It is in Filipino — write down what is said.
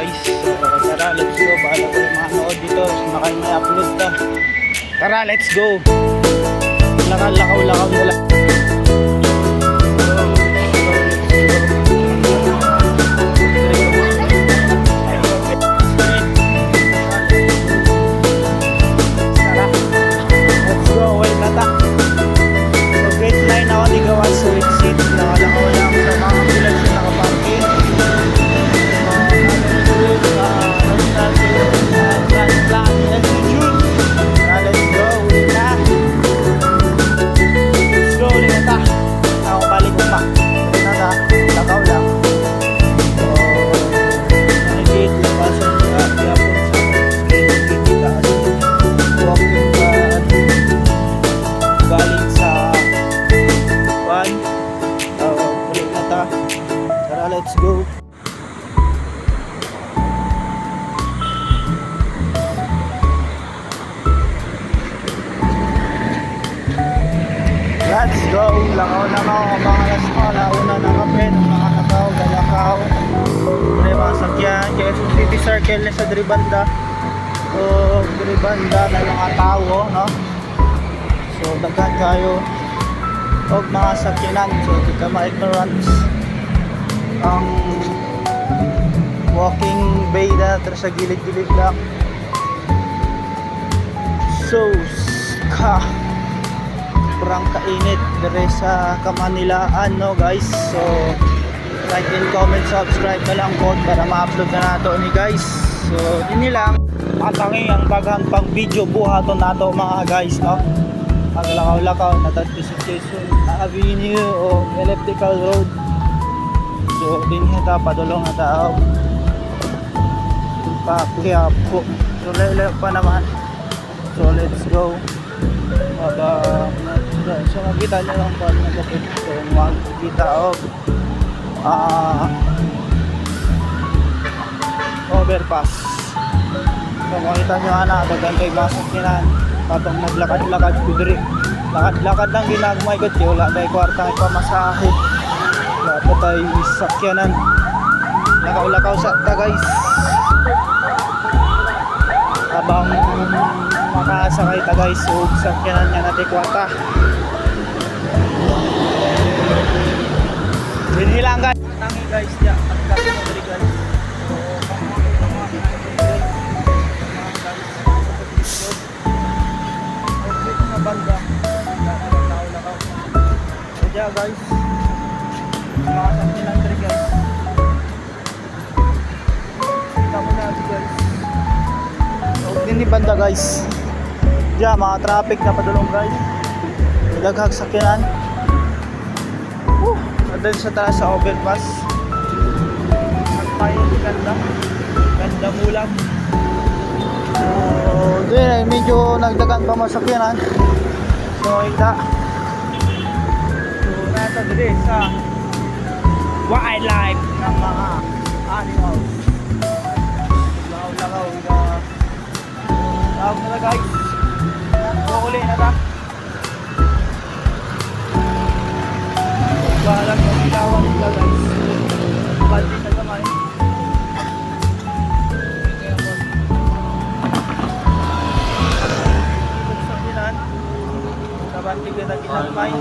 guys. So tara, let's go. Bahala ko yung manood dito. Sumakay may upload ta. Tara, let's go. Lakaw-lakaw na lang. Let's go. Let's go. Langaw-langaw ang mga lasmala. Una na kapit, mga nakaw, galakaw. May mga sakyan. Quezon City Circle na sa Dribanda. So, Dribanda na mga tao, no? So, daghan kayo. Huwag mga sakyanan. So, di ka ma-ignorance. Ang walking bay na sa gilid-gilid lang. So kurang kainit dire sa Kamanilaan, no guys. So like and comment, subscribe na lang po para ma-upload na nato ni guys. So ini lang matangi ang daghang pang video buhaton nato mga guys, no. Ang lakaw-lakaw na Quezon Avenue o Elliptical Road. So din hita padulong na tao kaya po. So lele pa naman. So let's go. So makita nyo lang po nagkapit. So makikita overpass. So makita nyo na gagantay masok nila patong naglakad-lakad kudri. Lakad-lakad lang ginagmay kat wala dahil kwarta ay pamasahe. Dapat tayo sakyanan. Lakaw-lakaw sa ta guys. Habang makasakay ta guys, so sakyanan niya natin kwarta. Binilang guys. Tangi guys ya. At kasi mo guys. So mga banda. Lakaw-lakaw. So yeah guys. Makasakyan lang rin guys. Kita mo na guys. So din ni banda guys. Diyan mga traffic na padulong guys. Daghang sakyanan. Adal sa taas sa overpass. At tayo ganda. Ganda mulam. So din medyo nagdagan pa masakyanan. So ita. So nasa dire sa wildlife ng mga animals. Lakaw-lakaw na tawag na guys. Uli na ta. Bahalang ng ilawan nila guys. Bandi na gamay. Sa pinan. Nabandi ka na ginagmay.